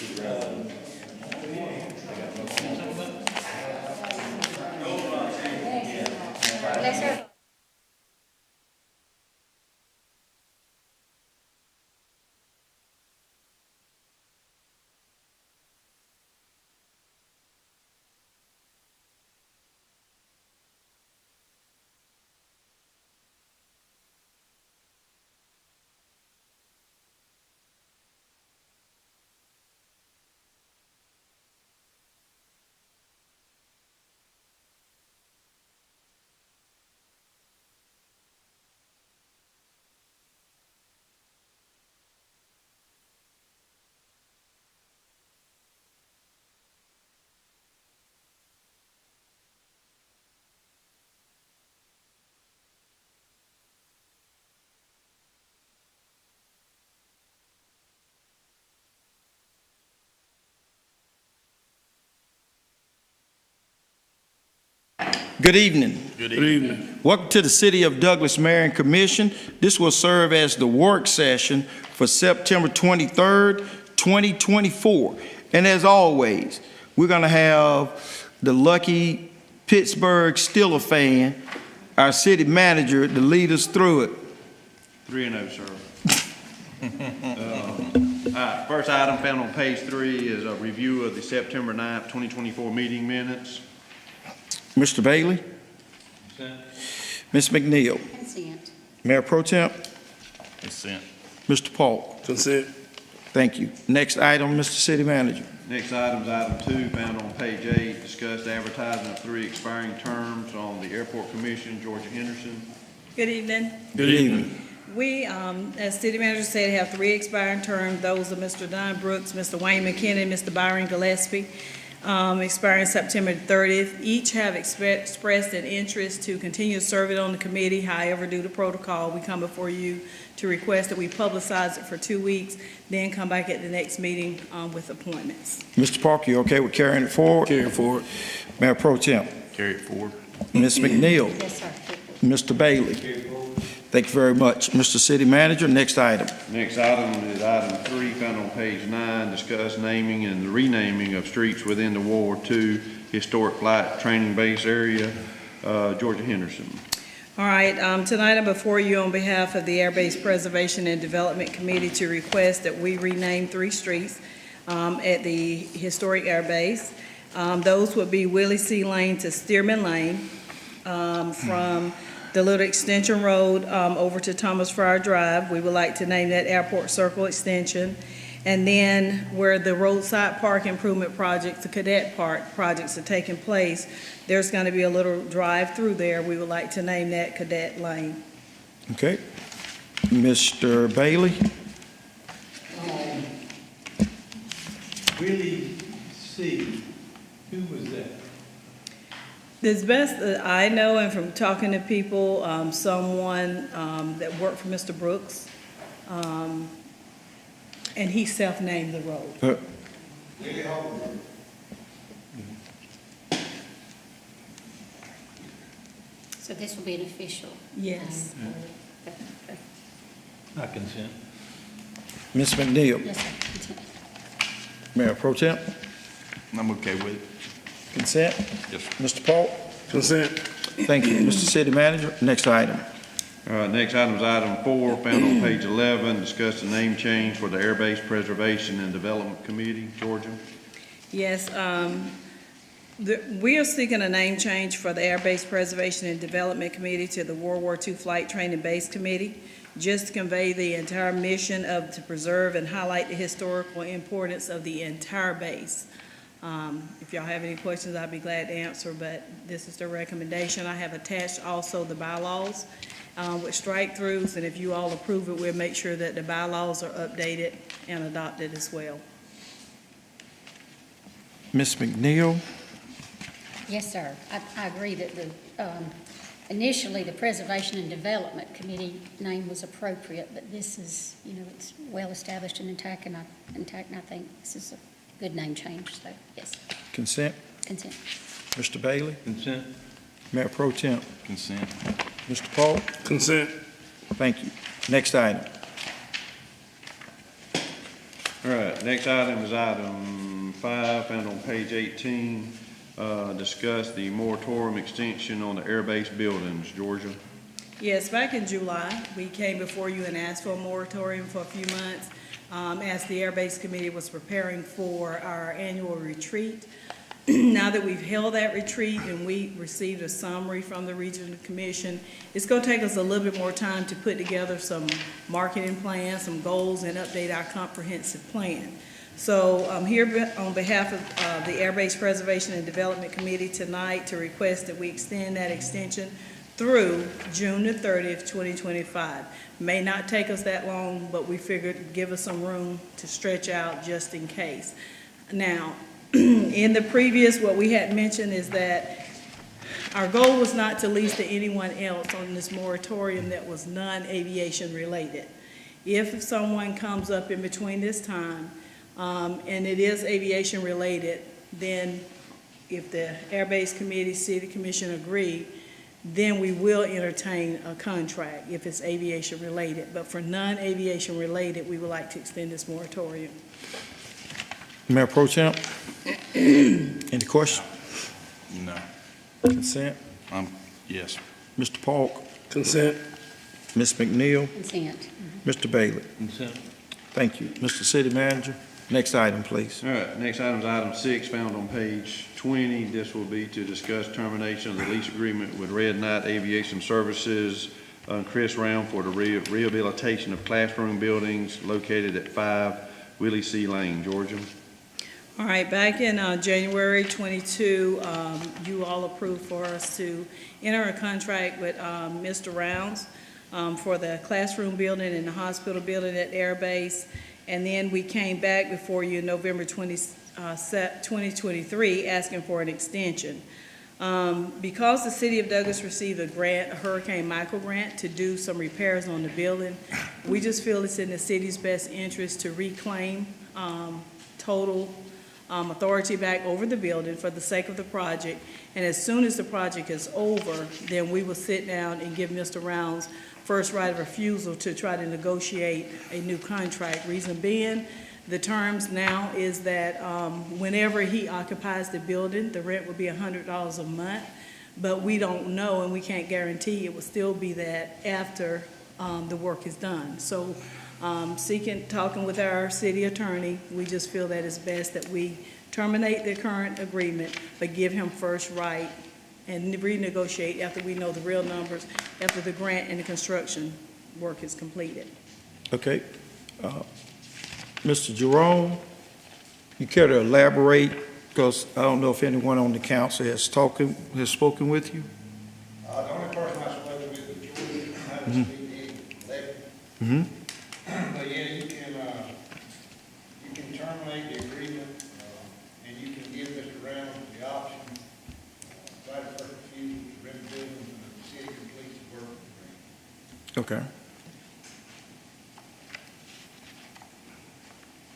Yes, sir. Good evening. Good evening. Welcome to the City of Douglas Mayor and Commission. This will serve as the work session for September 23rd, 2024. And as always, we're going to have the lucky Pittsburgh Steelers fan, our city manager, to lead us through it. 3-0, sir. All right, first item found on page 3 is a review of the September 9th, 2024 meeting minutes. Mr. Bailey? Consent. Ms. McNeil? Consent. Mayor Pro Temp? Consent. Mr. Paul? Consent. Thank you. Next item, Mr. City Manager. Next item is item 2 found on page 8, discuss the advertising of 3 expiring terms on the Airport Commission. Georgia Henderson. Good evening. Good evening. We, as city manager said, have 3 expiring terms. Those are Mr. Don Brooks, Mr. Wayne McKinnon, Mr. Byron Gillespie, expiring September 30th. Each have expressed an interest to continue serving on the committee. However, due to protocol, we come before you to request that we publicize it for 2 weeks, then come back at the next meeting with appointments. Mr. Parker, you okay with carrying it forward? Carry forward. Mayor Pro Temp? Carry it forward. Ms. McNeil? Yes, sir. Mr. Bailey? Thank you very much. Mr. City Manager, next item. Next item is item 3 found on page 9, discuss naming and the renaming of streets within the World War II Historic Flight Training Base area. Georgia Henderson. All right, tonight I'm before you on behalf of the Air Base Preservation and Development Committee to request that we rename 3 streets at the historic air base. Those would be Willie C. Lane to Stearman Lane, from the little extension road over to Thomas Fryer Drive. We would like to name that Airport Circle Extension. And then where the roadside park improvement projects, the cadet park projects are taking place, there's going to be a little drive through there. We would like to name that Cadet Lane. Okay. Mr. Bailey? Willie C., who was that? As best that I know, and from talking to people, someone that worked for Mr. Brooks, and he self-named the road. So this will be an official. Yes. I consent. Ms. McNeil? Yes, sir. Consent. Mayor Pro Temp? I'm okay with it. Consent? Yes, sir. Mr. Paul? Consent. Thank you. Mr. City Manager, next item. All right, next item is item 4 found on page 11, discuss the name change for the Air Base Preservation and Development Committee. Georgia. Yes, we are seeking a name change for the Air Base Preservation and Development Committee to the World War II Flight Training Base Committee, just to convey the entire mission of to preserve and highlight the historical importance of the entire base. If y'all have any questions, I'd be glad to answer, but this is the recommendation. I have attached also the bylaws with strike-throughs, and if you all approve it, we'll make sure that the bylaws are updated and adopted as well. Ms. McNeil? Yes, sir. I agree that initially the Preservation and Development Committee name was appropriate, but this is, it's well-established and intact, and I think this is a good name change, so yes. Consent? Consent. Mr. Bailey? Consent. Mayor Pro Temp? Consent. Mr. Paul? Consent. Thank you. Next item. All right, next item is item 5, found on page 18. Discuss the moratorium extension on the airbase buildings, Georgia. Yes, back in July, we came before you and asked for a moratorium for a few months as the Air Base Committee was preparing for our annual retreat. Now that we've held that retreat and we received a summary from the Regional Commission, it's going to take us a little bit more time to put together some marketing plans, some goals, and update our comprehensive plan. So I'm here on behalf of the Air Base Preservation and Development Committee tonight to request that we extend that extension through June the 30th, 2025. May not take us that long, but we figured give us some room to stretch out just in case. Now, in the previous, what we had mentioned is that our goal was not to lease to anyone else on this moratorium that was non-aviation related. If someone comes up in between this time, and it is aviation related, then if the Air Base Committee, City Commission agree, then we will entertain a contract if it's aviation related. But for non-aviation related, we would like to extend this moratorium. Mayor Pro Temp, any question? No. Consent? Yes. Mr. Falk, Consent. Ms. McNeil, Consent. Mr. Bailey. Consent. Thank you. Mr. City Manager, next item, please. All right, next item is item 6, found on page 20. This will be to discuss termination of the lease agreement with Red Knight Aviation Services, Chris Round, for the rehabilitation of classroom buildings located at 5 Willie C. Lane, Georgia. All right, back in January 22, you all approved for us to enter a contract with Mr. Rounds for the classroom building and the hospital building at Air Base. And then we came back before you in November 2023 asking for an extension. Because the City of Douglas received a grant, a Hurricane Michael grant, to do some repairs on the building, we just feel it's in the city's best interest to reclaim total authority back over the building for the sake of the project. And as soon as the project is over, then we will sit down and give Mr. Rounds first right of refusal to try to negotiate a new contract. Reason being, the terms now is that whenever he occupies the building, the rent will be $100 a month, but we don't know and we can't guarantee it will still be that after the work is done. So talking with our city attorney, we just feel that it's best that we terminate the current agreement, but give him first right and renegotiate after we know the real numbers, after the grant and the construction work is completed. Okay. Mr. Jerome, you care to elaborate? Because I don't know if anyone on the council has spoken with you. The only person I spoke with was George, I haven't spoken to him lately. But yeah, you can terminate the agreement, and you can give Mr. Rounds the option, right of first refusal to rent the building when the city completes the work agreement. Okay.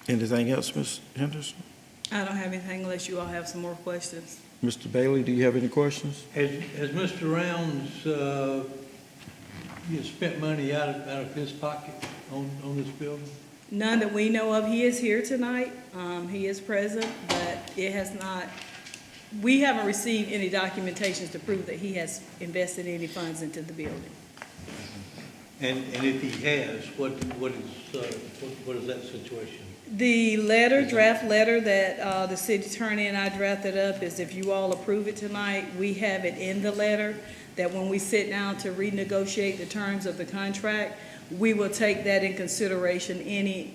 Anything else, Ms. Henderson? I don't have anything unless you all have some more questions. Mr. Bailey, do you have any questions? Has Mr. Rounds, spent money out of his pocket on this building? None that we know of. He is here tonight. He is present, but it has not, we haven't received any documentations to prove that he has invested any funds into the building. And if he has, what is that situation? The letter, draft letter that the city attorney and I drafted up is if you all approve it tonight, we have it in the letter that when we sit down to renegotiate the terms of the contract, we will take that in consideration, any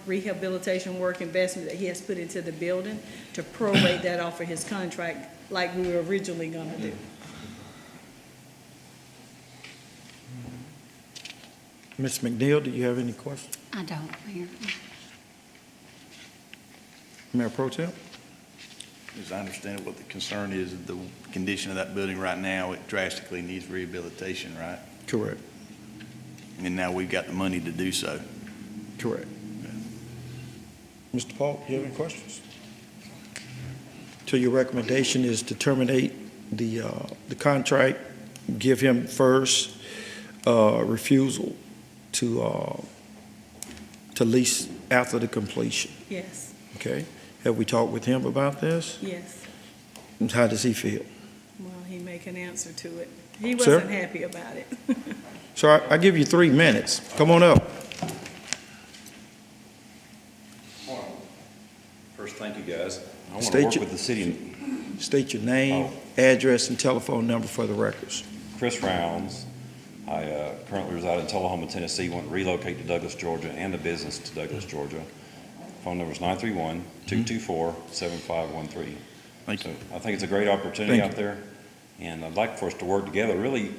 rehabilitation work, investment that he has put into the building, to prorate that off of his contract like we were originally going to do. Ms. McNeil, do you have any questions? I don't, Mayor. Mayor Pro Tem? As I understand it, what the concern is, the condition of that building right now, it drastically needs rehabilitation, right? Correct. And now we've got the money to do so. Correct. Mr. Paul, do you have any questions? So your recommendation is to terminate the contract, give him first refusal to lease after the completion, Yes, okay? Have we talked with him about this? yes. And how does he feel? Well, he may can answer to it. He Sir? wasn't happy about it. So I give you 3 minutes. Come on up. First, thank you, guys. I want to State work your- with the city. State your name, address, and telephone number for the records. Chris Rounds. I currently reside in Tullahoma, Tennessee, want to relocate to Douglas, Georgia, and a business to Douglas, Georgia. Phone number is 931-224-7513. Thank you. So I think it's a great opportunity Thank out there, and I'd like for us to work together. Really,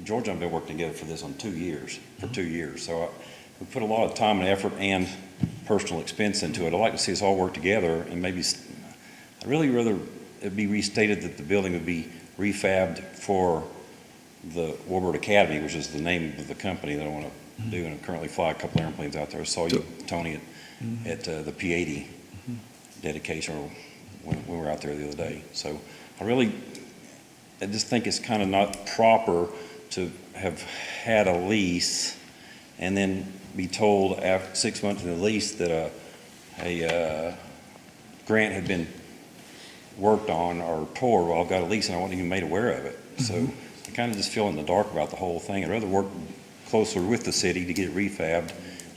Georgia and I have been working together for this on 2 years, for 2 years. So we put a lot of time and effort and personal expense into it. I'd like to see us all work together, and maybe, I'd really rather it be restated that the building would be refabbed for the Warbird Academy, which is the name of the company that I want to do, and I currently fly a couple airplanes out there. I saw you, Tony, at the P-80 dedication, or when we were out there the other day. So I just think it's kind of not proper to have had a lease and then be told after 6 months of the lease that a grant had been worked on or toward. Well, I've got a lease and I wasn't even made aware of it. So I kind of just feel in the dark about the whole thing. I'd rather work closer with the city to get it refabbed,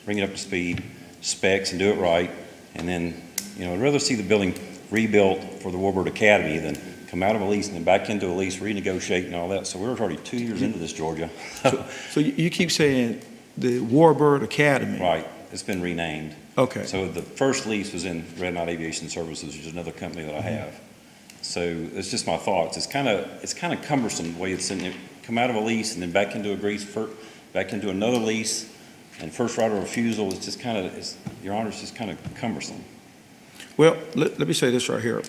bring it up to speed, specs, and do it right. And then, I'd rather see the building rebuilt for the Warbird Academy than come out of a lease and then back into a lease, renegotiate and all that. So we're already 2 years into this, Georgia. So you keep saying the Warbird Academy? Right. It's been renamed. Okay. So the first lease was in Red Knot Aviation Services, which is another company that I have. So it's just my thoughts. It's kind of cumbersome the way it's in there. Come out of a lease and then back into back into another lease, and first right of refusal. It's just kind of, Your Honor, it's just kind of cumbersome. Well, let me say this right here.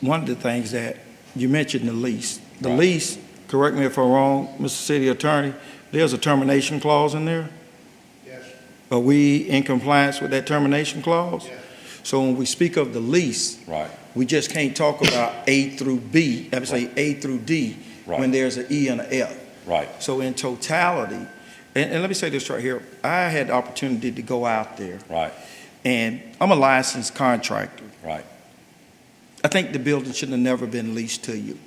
One of the things that you mentioned, the lease. The Right. lease, correct me if I'm wrong, Mr. City Attorney, there's a termination clause in there? Yes, Are we in compliance with that termination clause? yes. So when we speak of the lease, Right. we just can't talk about A through B, I would say A through D, when Right. there's an E and an F. Right. So in totality, and let me say this right here, I had the opportunity to go out there, Right. and I'm a licensed contractor. Right. I think the building should have never been leased to you.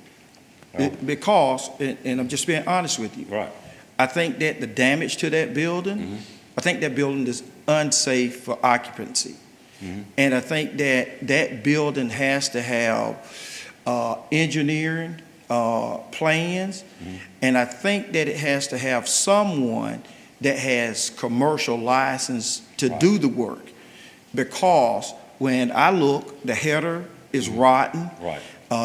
Well- Because, and I'm just being honest with you, Right. I think that the damage to that building, I think that building is unsafe for occupancy. And I think that that building has to have engineering plans, and I think that it has to have someone that has commercial license to do the work. Because when I look, the header is rotten. Right.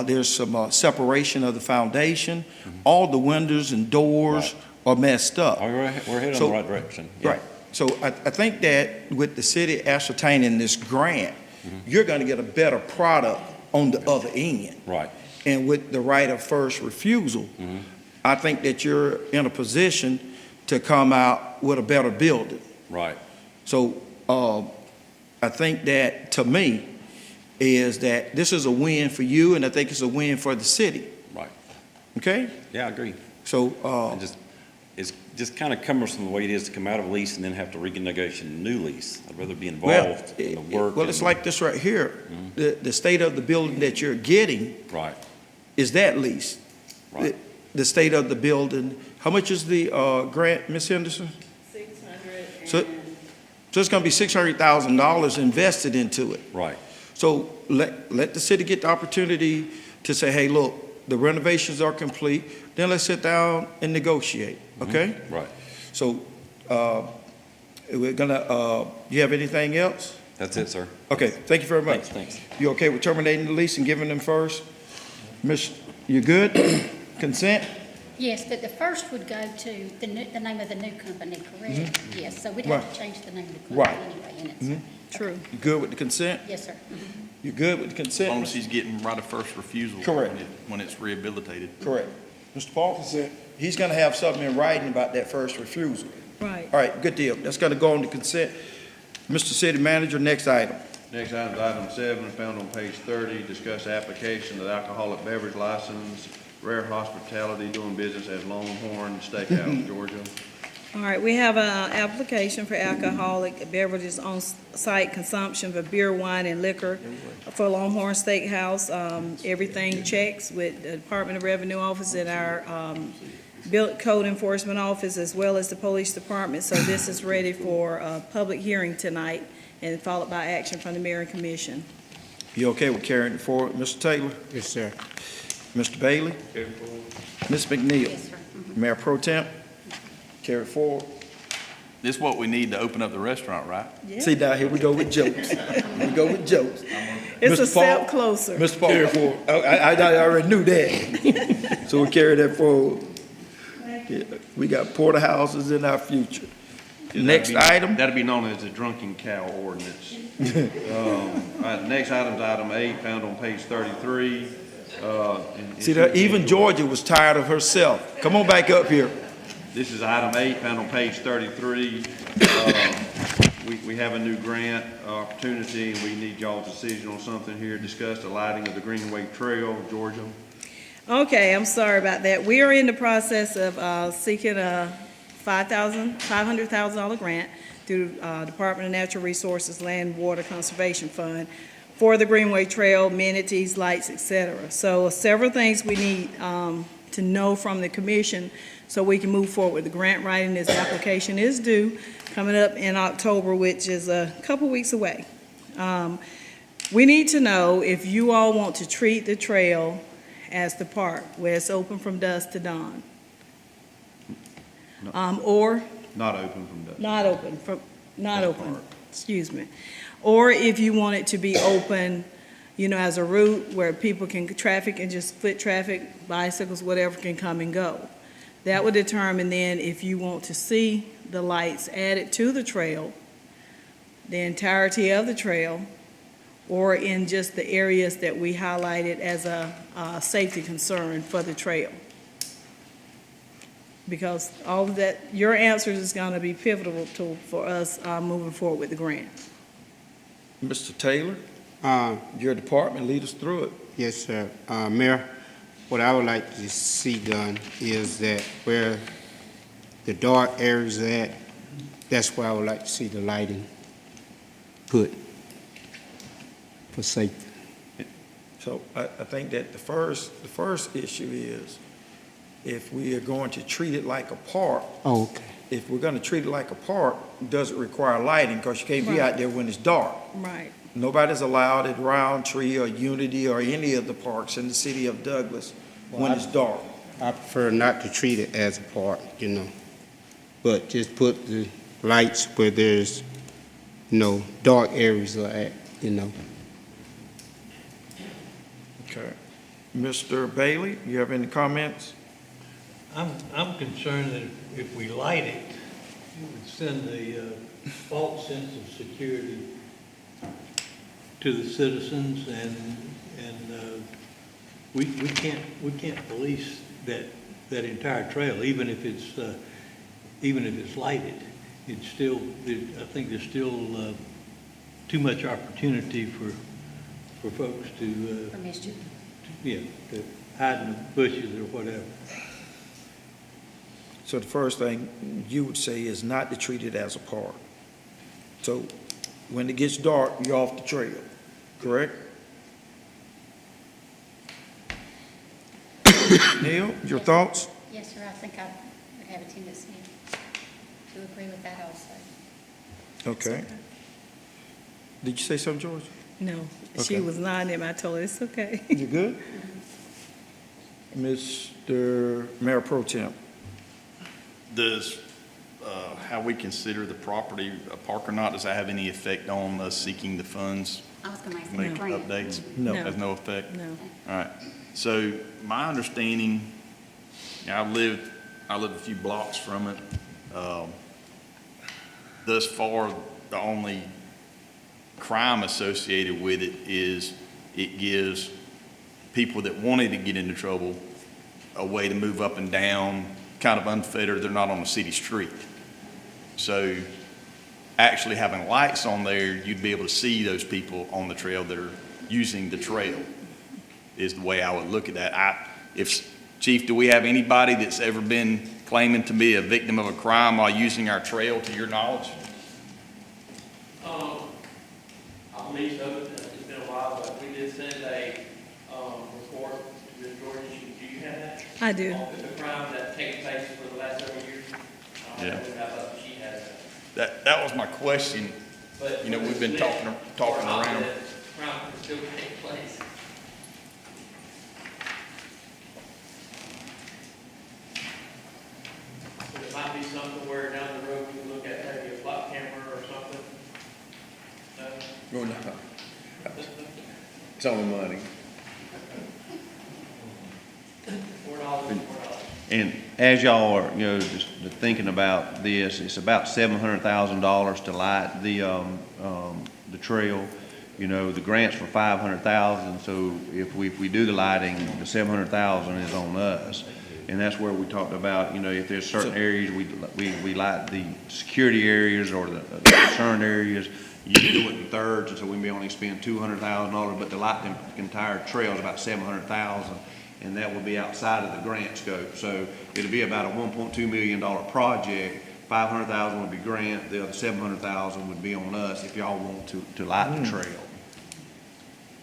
There's some separation of the foundation. All the windows and doors are messed up. Oh, we're headed in So- the right direction. Yeah. Right. So I think that with the city ascertaining this grant, you're going to get a better product on the other end. Right. And with the right of first refusal, I think that you're in a position to come out with a better building. Right. So I think that, to me, is that this is a win for you, and I think it's a win for the city. Right. Okay? Yeah, I agree. So, It's just kind of cumbersome the way it is to come out of a lease and then have to renegotiate a new lease. I'd rather be well, involved in the work. well, it's and- like this right here. The state of the building that you're getting Right. is that lease. Right. The state of the building, how much is the grant, Ms. Henderson? 600 So- So it's going to be $600,000 invested into it. Right. So let the city get the opportunity to say, hey, look, the renovations are complete, then let's sit down and negotiate, okay? Right. So we're gonna, you have anything else? That's it, sir. Okay, thank you very much. Thanks. You okay with terminating the lease and giving them first? Miss, you good? Consent? Yes, but the first would go to the name of the new company, correct? Yes, so we'd have Right. to change the name of the Right. company anyway in it. True. You good with the consent? Yes, sir. You good with the As long as consent? he's getting right of first refusal. Correct. When it's rehabilitated. Correct. Mr. Paul? Consent. He's gonna have something in writing about that first refusal. Right. All right, good deal. That's gonna go on the consent. Mr. City Manager, next item. Next item is item 7, found on page 30, discuss application of the alcoholic beverage license, Rare Hospitality doing business as Longhorn Steakhouse, Georgia. All right, we have an application for alcoholic beverages on-site consumption for beer, wine, and liquor for Longhorn Steakhouse. Everything checks with the Department of Revenue Office and our Code Enforcement Office, as well as the Police Department. So this is ready for a public hearing tonight, and followed by action from the Mayor and Commission. You okay with carrying it forward, Mr. Taylor? Yes, sir. Mr. Bailey? Ms. McNeil? Yes, sir. Mayor Pro Temp? Carry it forward. This is what we need to open up the restaurant, right? Yeah. See, now, here we go with jokes. We go with jokes. It's a Mr. Paul? step closer. Mr. Paul? Carry it forward. I already knew that. So we carry that forward. Yeah, we got porterhouses in our future. Next item? That'll be known as the drunken cow ordinance. All right, the next item's item 8, found on page 33. See, that even Georgia was tired of herself. Come on back up here. This is item 8, found on page 33. We have a new grant opportunity, and we need y'all's decision on something here. Discuss the lighting of the Greenway Trail, Georgia. Okay, I'm sorry about that. We are in the process of seeking a $500,000 grant through Department of Natural Resources Land Water Conservation Fund for the Greenway Trail, amenities, lights, etc. So several things we need to know from the commission so we can move forward with the grant writing. This application is due coming up in October, which is a couple weeks away. We need to know if you all want to treat the trail as the park, where it's open from dusk to dawn. Or Not open from dusk. not open, excuse me. Or if you want it to be open, you know, as a route where people can, traffic and just foot traffic, bicycles, whatever can come and go. That would determine then if you want to see the lights added to the trail, the entirety of the trail, or in just the areas that we highlighted as a safety concern for the trail. Because all of that, your answers is going to be pivotal for us moving forward with the grant. Mr. Taylor, your department, lead us through it. Yes, sir. Mayor, what I would like to see done is that where the dark areas are at, that's where I would like to see the lighting put for safety. So I think that the first issue is if we are going to treat it like a park, Oh, okay. if we're going to treat it like a park, does it require lighting? Because you can't be Right. out there when it's dark. Right. Nobody's allowed at Roundtree or Unity or any of the parks in the city of Douglas when it's dark. I prefer not to treat it as a park, you know, but just put the lights where there's, you know, dark areas are at, you know. Okay. Mr. Bailey, you have any comments? I'm concerned that if we light it, it would send a false sense of security to the citizens, and we can't police that entire trail, even if it's lighted. It's still, I think there's still too much opportunity for folks to For mischief. to hide in the bushes or whatever. So the first thing you would say is not to treat it as a park. So when it gets dark, you're off the trail, correct? Neil, your thoughts? Yes, sir, I think I would have a tendency to agree with that also. Okay. Did you say something, George? No, she Okay. was nodding, I told her it's okay. You good? Mr. Mayor Pro Temp. Does, how we consider the property a park or not, does that have any effect on us seeking the funds? I was going to ask Make the grant. updates? No. No. Has no effect? No. All right. So my understanding, I live a few blocks from it. Thus far, the only crime associated with it is it gives people that wanted to get into trouble a way to move up and down, kind of unfettered. They're not on a city street. So actually having lights on there, you'd be able to see those people on the trail that are using the trail, is the way I would look at that. Chief, do we have anybody that's ever been claiming to be a victim of a crime while using our trail, to your knowledge? I believe so. It's been a while, but we did send a report to Ms. Jordan. Do you have that? I do. On the crime that's taken place for the last several years? Yeah. She has that. That was my question. But You know, we've been this- talking or around. that Crime can still take place. But it might be something where down the road we can look at maybe a block camera or something. No? No, no. It's only money. $4. And as y'all are, just thinking about this, it's about $700,000 to light the trail. You know, the grants for $500,000, so if we do the lighting, the $700,000 is on us. And that's where we talked about, if there's certain areas, we light the security areas or the concerned areas, you do it in thirds, and so we may only spend $200,000, but to light the entire trail is about $700,000. And that would be outside of the grant scope. So it'll be about a $1.2 million project. $500,000 would be grant, the other $700,000 would be on us if y'all want to light the trail.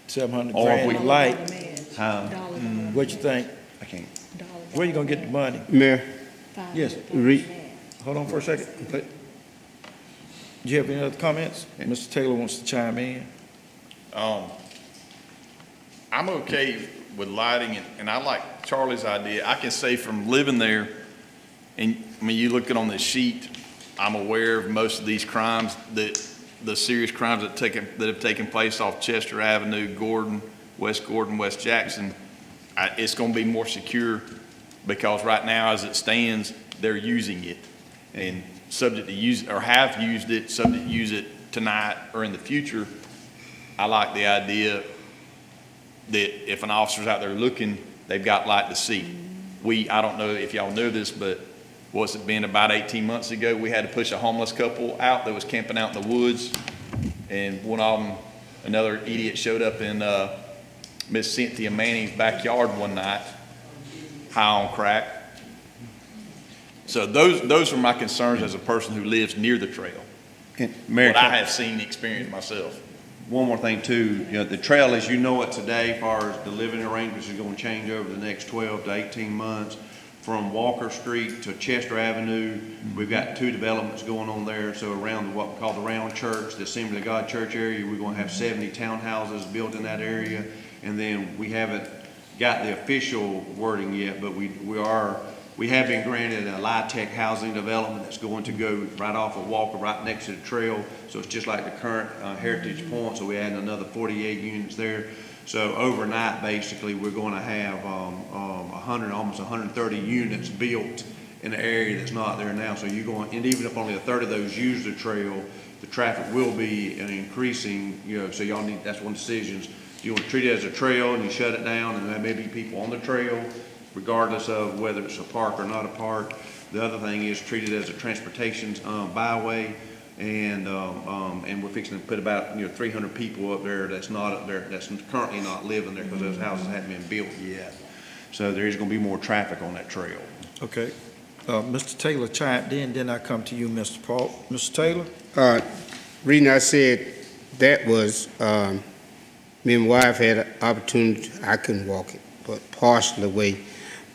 700 Or if grand we- to light. What you think? I can't. Where you gonna get the money? Mayor, Yes, hold on for a second. Do you have any other comments? Mr. Taylor wants to chime in. I'm okay with lighting, and I like Charlie's idea. I can say from living there, and I mean, you look at on this sheet, I'm aware of most of these crimes, the serious crimes that have taken place off Chester Avenue, Gordon, West Jackson. It's going to be more secure because right now, as it stands, they're using it and subject to use or have used it, subject to use it tonight or in the future. I like the idea that if an officer's out there looking, they've got light to see. I don't know if y'all know this, but what's it been, about 18 months ago, we had to push a homeless couple out that was camping out in the woods. And one of them, another idiot showed up in Miss Cynthia Manning's backyard one night, high on crack. So those are my concerns as a person who lives near the trail. And Mayor, What I have seen and experienced myself. one more thing too, the trail as you know it today, as far as the living arrangements is going to change over the next 12 to 18 months. From Walker Street to Chester Avenue, we've got 2 developments going on there. So around what we call the Round Church, the Assembly of God Church area, we're going to have 70 townhouses built in that area. And then we haven't got the official wording yet, but we have been granted a LIHTC housing development that's going to go right off of Walker, right next to the trail. So it's just like the current Heritage Point, so we add another 48 units there. So overnight, basically, we're going to have 100, almost 130 units built in the area that's not there now. So you're going, and even if only a third of those use the trail, the traffic will be increasing, so y'all need, that's one of the decisions. Do you want to treat it as a trail and you shut it down and there may be people on the trail, regardless of whether it's a park or not a park? The other thing is treat it as a transportation byway. And we're fixing to put about 300 people up there that's not up there, that's currently not living there because those houses haven't been built yet. So there is going to be more traffic on that trail. Okay. Mr. Taylor chimed in, then I come to you, Mr. Paul. Mr. Taylor? reason I said that was, me and my wife had an opportunity, I couldn't walk it, but partially away.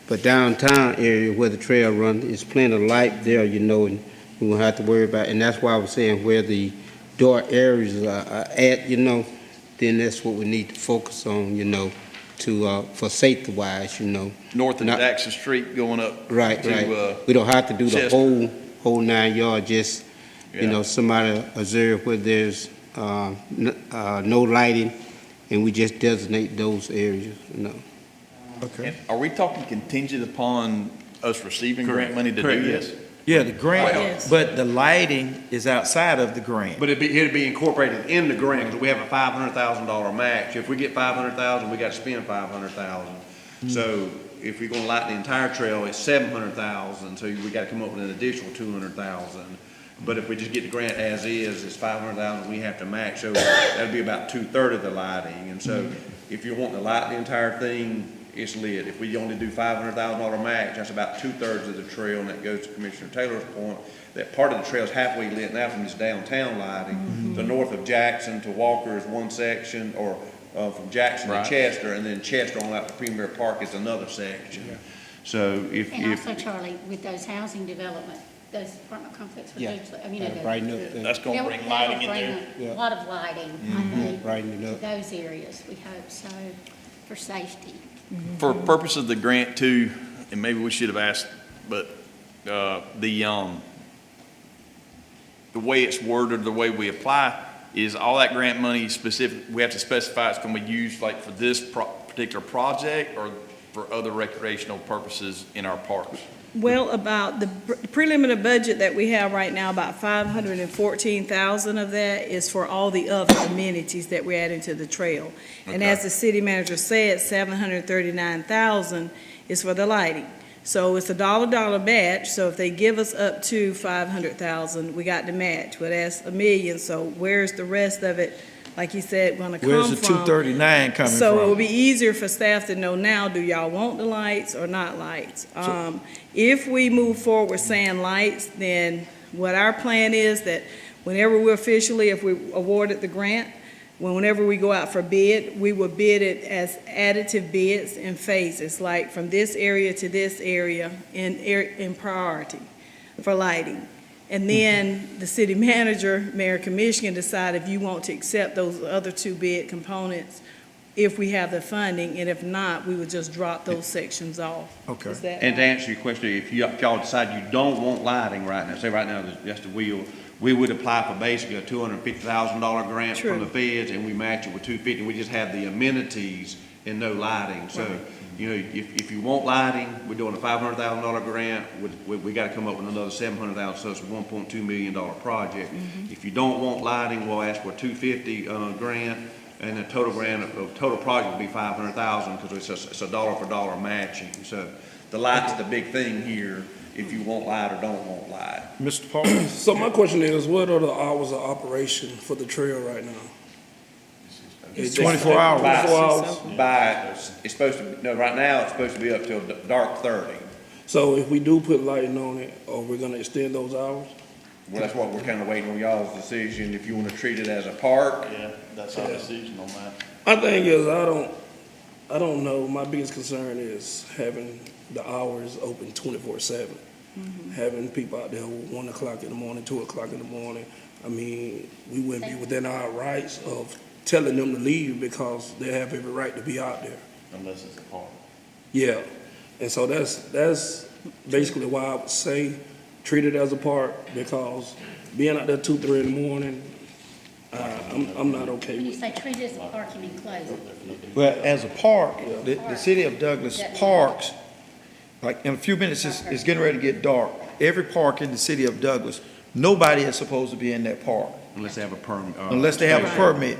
But downtown area where the trail runs, there's plenty of light there, and we won't have to worry about, and that's why I was saying where the dark areas are at, then that's what we need to focus on, for safety wise, North of Not- Jackson Street going up. Right, to, right. We don't have to do the Chester. whole 9 yards, just, Yeah. somebody observe where there's no lighting, and we just designate those areas, Okay. And are we talking contingent upon us receiving grant money to Correct, do yes. this? Yeah, the grant, Yes. but the lighting is outside of the grant. But it'd be incorporated in the grant, because we have a $500,000 match. If we get $500,000, we got to spend $500,000. So if we're going to light the entire trail, it's $700,000, so we got to come up with an additional $200,000. But if we just get the grant as is, it's $500,000 we have to match, so that'd be about 2/3 of the lighting. And so if you want to light the entire thing, it's lit. If we only do $500,000 match, that's about 2/3 of the trail, and that goes to Commissioner Taylor's point, that part of the trail is halfway lit now from this downtown lighting. The north of Jackson to Walker is one section, or from Jackson to Right. Chester, and then Chester on out to Premier Park is another section. So And also, Charlie, with those housing development, those apartment complexes, Yeah. Brighten up the- That's gonna bring lighting in there. A lot of lighting, I think, brighten it to up. those areas, we hope so, for safety. For purpose of the grant too, and maybe we should have asked, but, the way it's worded, the way we apply, is all that grant money specific, we have to specify it's gonna be used like for this particular project or for other recreational purposes in our parks? Well, about the preliminary budget that we have right now, about 514,000 of that is for all the other amenities that we're adding to the trail. And Okay. as the city manager said, 739,000 is for the lighting. So it's a dollar match, so if they give us up to 500,000, we got the match. Well, that's $1 million, so where's the rest of it, like you said, gonna come from? Where's the 239 coming from? So it will be easier for staff to know now, do y'all want the lights or not lights? If we move forward saying lights, then what our plan is that whenever we officially, if we awarded the grant, whenever we go out for bid, we will bid it as additive bids in phases, like from this area to this area in priority for lighting. And then the city manager, mayor, and commission can decide if you want to accept those other two bid components, if we have the funding, and if not, we would just drop those sections off. Okay. Is that And to right? answer your question, if y'all decide you don't want lighting right now, say right now, that's the wheel, we would apply for basically a $250,000 grant from True. the feds, and we match it with $250,000. We just have the amenities and no lighting. So, you know, if you want lighting, we're doing a $500,000 grant. We got to come up with another $700,000, so it's a $1.2 million project. If you don't want lighting, we'll ask for a $250,000 grant, and the total project will be $500,000 because it's a dollar for dollar matching. So the light's the big thing here, if you want light or don't want light. Mr. Paul? So my question is, what are the hours of operation for the trail right now? It's 24 hours. 24 hours. It's supposed to, no, right now, it's supposed to be up till dark 30. So if we do put lighting on it, are we gonna extend those hours? Well, that's what we're kind of waiting on y'all's decision, if you want to treat it as a park. Yeah, that's our decision on that. My thing is, I don't know, my biggest concern is having the hours open 24/7. Having people out there 1 o'clock in the morning, 2 o'clock in the morning. I mean, we wouldn't be within our rights of telling them to leave because they have every right to be out there. Unless it's a park. Yeah, and so that's basically why I would say treat it as a park, because being out there 2, 3 in the morning, I'm not okay When you with. say treat it as a park, you mean close it. Well, as a park, the city of Douglas parks, like in a few minutes, it's getting ready to get dark. Every park in the city of Douglas, nobody is supposed to be in that park Unless they have a permit. unless they have a permit.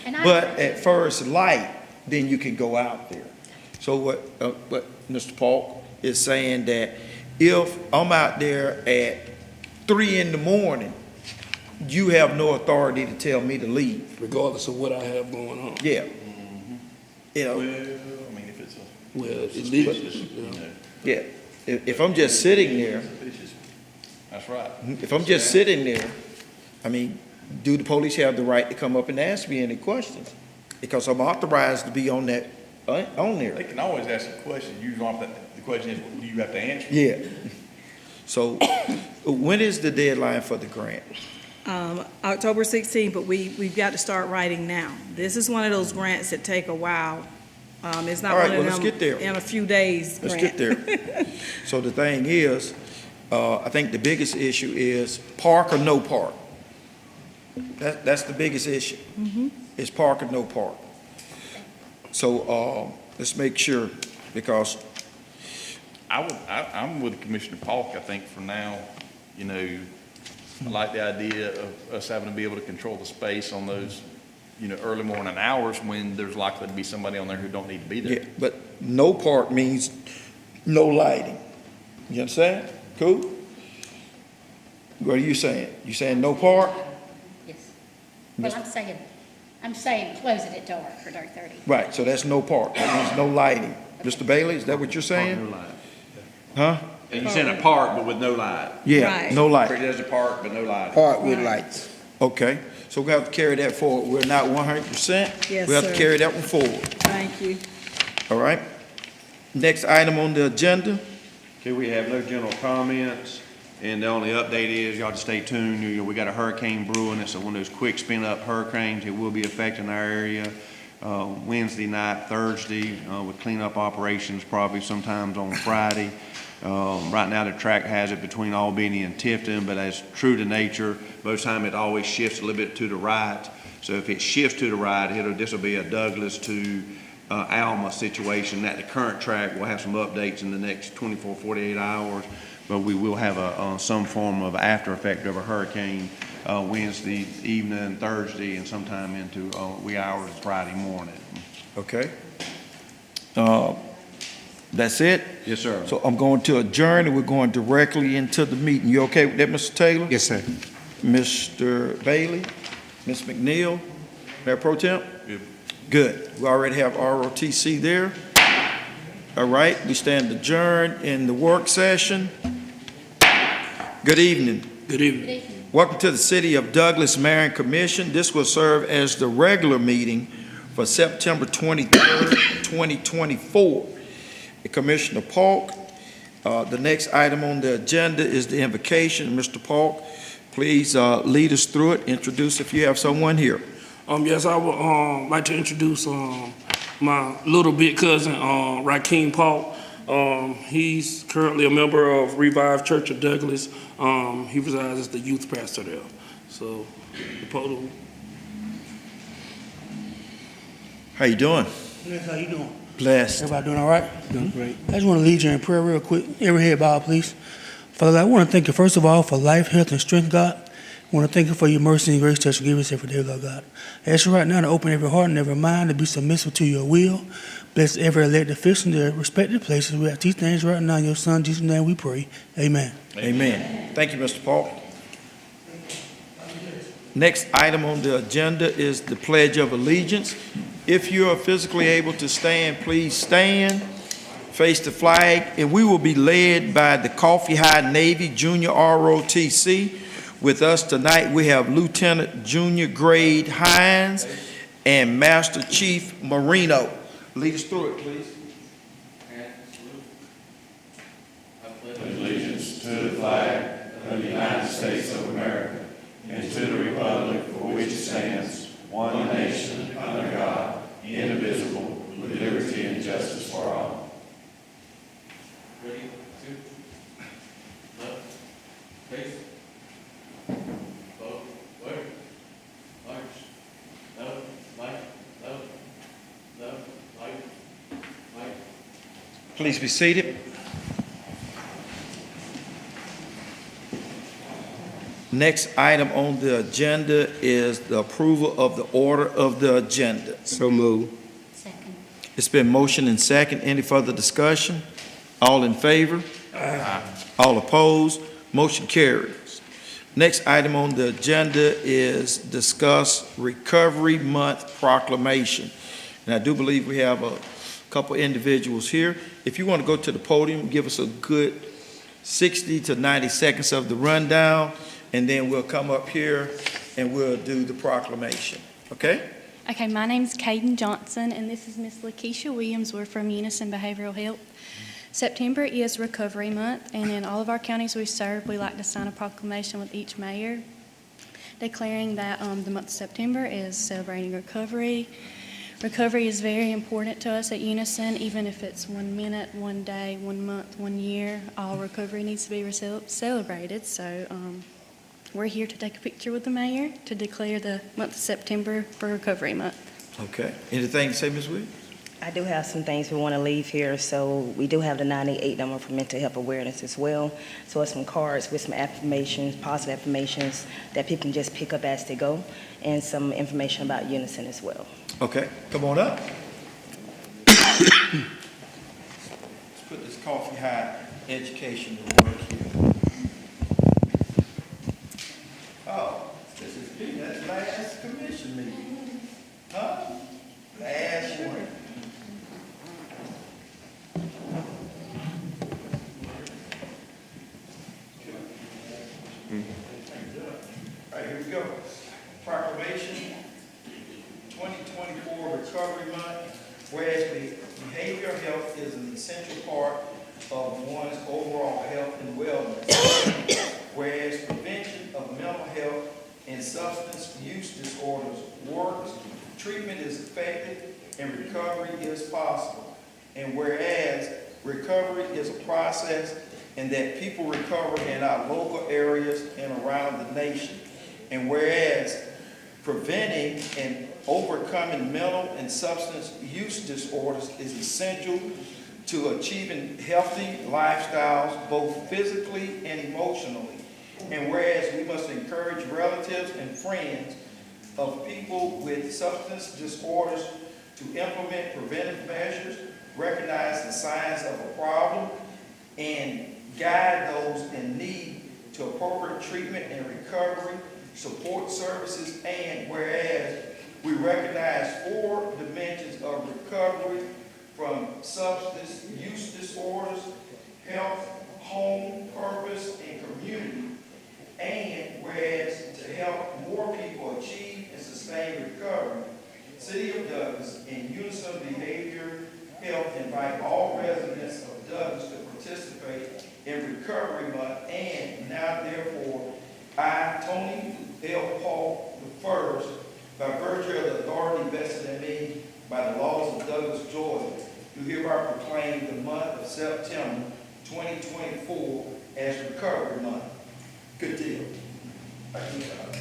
And I- But at first light, then you can go out there. So what Mr. Paul is saying that if I'm out there at 3 in the morning, you have no authority to tell me to leave. Regardless of what I have going on. Yeah. You Well, know, I mean, if it's a Well, it's legal. suspicious, you know. yeah. If I'm just sitting there, Suspicious. That's right. if I'm just sitting there, I mean, do the police have the right to come up and ask me any questions? Because I'm authorized to be on that, on there. They can always ask a question. You don't have to, the question is, do you have to answer? Yeah. So when is the deadline for the grant? October 16th, but we've got to start writing now. This is one of those grants that take a while. It's not All right, one of well, let's them get there. in a few days Let's grant. get there. So the thing is, I think the biggest issue is park or no park. That's the biggest issue. Is park or no park. So, let's make sure, because, I'm with Commissioner Polk, I think, for now. You know, I like the idea of us having to be able to control the space on those, you know, early morning hours when there's likely to be somebody on there who don't need to be there. yeah, but no park means no lighting. You understand? Cool? What are you saying? You saying no park? Yes. Well, I'm saying I'm saying close it at dark or dark 30. Right, so that's no park, that means no lighting. Mr. Bailey, is that what you're No saying? light. Huh? And you said a park, but with no light. Yeah, Right. no light. There's a park, but no light. Park with lights. Okay, so we have to carry that forward. We're not 100%. Yes, We have to sir. carry that one forward, Thank you. all right? Next item on the agenda, Okay, we have no general comments, and the only update is, y'all just stay tuned, you know, we got a hurricane brewing, it's one of those quick spin-up hurricanes, it will be affecting our area, Wednesday night, Thursday, with cleanup operations, probably sometimes on Friday. Right now, the track has it between Albany and Tifton, but as true to nature, most time it always shifts a little bit to the right, so if it shifts to the right, this will be a Douglas to Alma situation. At the current track, we'll have some updates in the next 24, 48 hours, but we will have some form of after effect of a hurricane Wednesday evening, Thursday, and sometime into wee hours of Friday morning. okay? That's it? Yes, sir. So I'm going to adjourn, and we're going directly into the meeting. You okay with that, Mr. Taylor? Yes, sir. Mr. Bailey? Ms. McNeil? Mayor Pro Tem? Good. Good. We already have ROTC there. All right, we stand adjourned in the work session. Good evening. Good evening. Good evening. Welcome to the City of Douglas Marion Commission. This will serve as the regular meeting for September 23rd, 2024. Commissioner Polk, the next item on the agenda is the invocation. Mr. Polk, please lead us through it. Introduce if you have someone here. Yes, I would like to introduce my little big cousin, Rakeem Paul. He's currently a member of Revived Church of Douglas. He resides as the youth pastor there. So, the podium. How you doing? Yes, how you doing? Blessed. Everybody doing all right? Doing great. I just want to lead you in prayer real quick. Every head bow, please. Father God, I want to thank you, first of all, for life, health, and strength, God. I want to thank you for your mercy and grace that you give us every day, Lord God. I ask you right now to open every heart and every mind to be submissive to your will. Bless every elected official in their respective places. We ask these things right now in your Son, Jesus' name we pray. Amen. Amen. Thank you, Mr. Polk. Next item on the agenda is the Pledge of Allegiance. If you are physically able to stand, please stand, face the flag, and we will be led by the Coffee High Navy Junior ROTC. With us tonight, we have Lieutenant Junior Grade Hines and Master Chief Marino. Lead us through it, please. Allegiance to the flag of the United States of America and to the republic for which it stands, one nation, under God, indivisible, with liberty and justice for all. Ready, two, left, face, vote, word, march, left, right, right. Please be seated. Next item on the agenda is the approval of the order of the agenda. So move. Second. It's been motioned and second. Any further discussion? All in favor? All opposed? Motion carries. Next item on the agenda is discuss Recovery Month proclamation. And I do believe we have a couple individuals here. If you want to go to the podium, give us a good 60 to 90 seconds of the rundown, and then we'll come up here and we'll do the proclamation. Okay? Okay, my name's Caden Johnson, and this is Miss Lakeisha Williams. We're from Unison Behavioral Health. September is Recovery Month, and in all of our counties we serve, we like to sign a proclamation with each mayor declaring that the month of September is celebrating recovery. Recovery is very important to us at Unison, even if it's 1 minute, 1 day, 1 month, 1 year. All recovery needs to be celebrated, so we're here to take a picture with the mayor to declare the month of September for Recovery Month. Okay. Anything to say, Ms. Williams? I do have some things we want to leave here. So we do have the 988 number for mental health awareness as well. So it's some cards with some affirmations, positive affirmations that people can just pick up as they go, and some information about Unison as well. Okay, come on up. Let's put this Coffee High education to work here. Oh, this is Peanut's last commission meeting. say behavioral health is an essential part of one's overall health and wellness, whereas prevention of mental health and substance use disorders works, treatment is effective, and recovery is possible. And whereas recovery is a process and that people recover in our local areas and around the nation. And whereas preventing and overcoming mental and substance use disorders is essential to achieving healthy lifestyles, both physically and emotionally. And whereas we must encourage relatives and friends of people with substance disorders to implement preventive measures, recognize the signs of a problem, and guide those in need to appropriate treatment and recovery, support services, and whereas we recognize 4 dimensions of recovery from substance use disorders, health, home, purpose, and community, and whereas to help more people achieve and sustain recovery, City of Douglas and Unison Behavior Health invite all residents of Douglas to participate in Recovery Month, and now therefore, I, Tony L. Paul I, by virtue of the authority vested in me by the laws of Douglas, Georgia, do hereby proclaim the month of September 2024 as Recovery Month. Good deal. Thank you, God.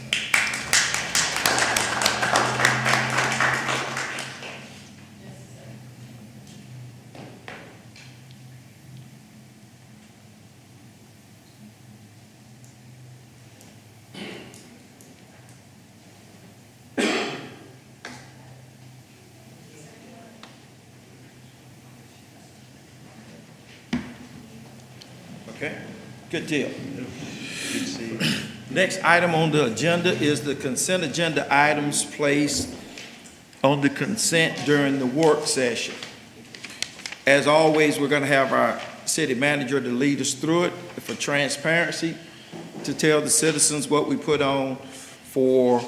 Okay, good deal. Next item on the agenda is the consent agenda items placed on the consent during the work session. As always, we're going to have our city manager to lead us through it for transparency, to tell the citizens what we put on for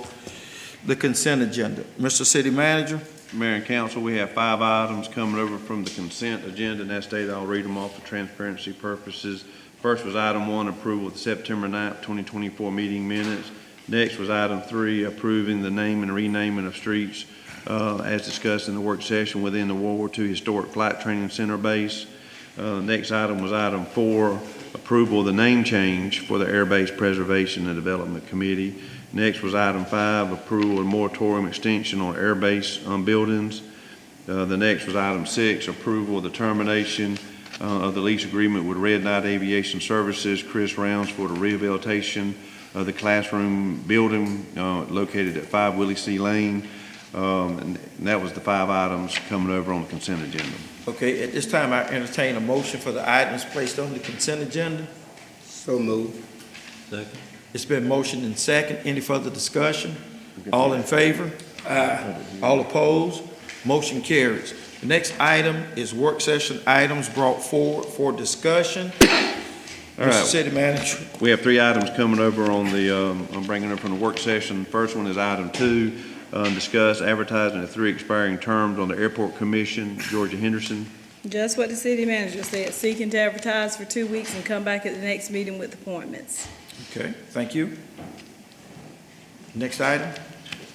the consent agenda. Mr. City Manager. Mayor and council, we have 5 items coming over from the consent agenda, and that's stated. I'll read them off for transparency purposes. First was item 1, approval of the September 9th, 2024 meeting minutes. Next was item 3, approving the name and renaming of streets as discussed in the work session within the World War II Historic Flight Training Center base. Next item was item 4, approval of the name change for the Air Base Preservation and Development Committee. Next was item 5, approval of moratorium extension on air base buildings. The next was item 6, approval of the termination of the lease agreement with Red Knight Aviation Services, Chris Rounds, for the rehabilitation of the classroom building located at 5 Willie C. Lane. And that was the 5 items coming over on the consent agenda. Okay, at this time, I entertain a motion for the items placed on the consent agenda. So moved. Second. It's been motioned and second. Any further discussion? All in favor? Aye. All opposed? Motion carries. The next item is work session items brought forward for discussion. All right. Mr. City Manager. We have 3 items coming over on the, I'm bringing up from the work session. First one is item 2, discuss advertising of 3 expiring terms on the Airport Commission. Georgia Henderson. Just what the city manager said, seeking to advertise for 2 weeks and come back at the next meeting with appointments. Okay, thank you. Next item.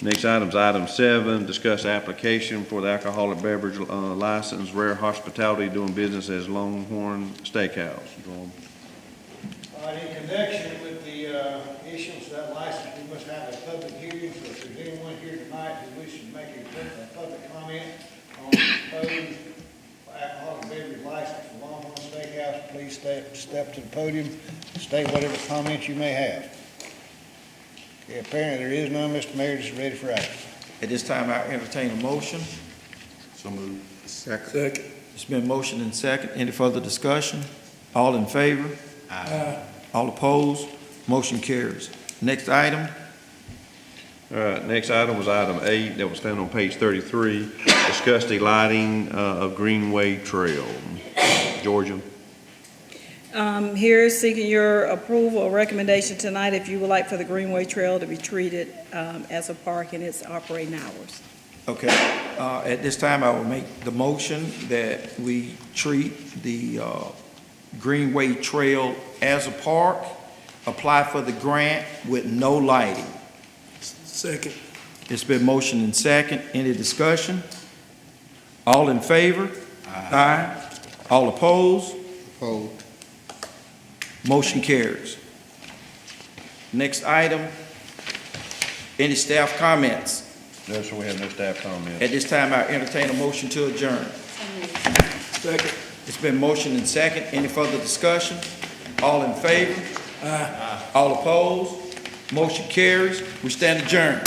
Next item is item 7, discuss application for the alcoholic beverage license, Rare Hospitality, doing business as Longhorn Steakhouse. In connection with the issuance of that license, we must have a public hearing, so if there's anyone here tonight who wishes to make a public comment on the proposed alcoholic beverage license for Longhorn Steakhouse, please step to the podium, state whatever comments you may have. Okay, apparently there is none. Mr. Mayor, this is ready for action. At this time, I entertain a motion. So moved. Second. It's been motioned and second. Any further discussion? All in favor? Aye. All opposed? Motion carries. Next item. All right, next item was item 8 that was found on page 33, discuss the lighting of Greenway Trail. Georgia. Here is seeking your approval or recommendation tonight if you would like for the Greenway Trail to be treated as a park in its operating hours. Okay, at this time, I will make the motion that we treat the Greenway Trail as a park, apply for the grant with no lighting. Second. It's been motioned and second. Any discussion? All in favor? Aye. All opposed? Opposed. Motion carries. Next item, any staff comments? No, sir, we have no staff comments. At this time, I entertain a motion to adjourn. Second. It's been motioned and second. Any further discussion? All in favor? All opposed? Motion carries. We stand adjourned.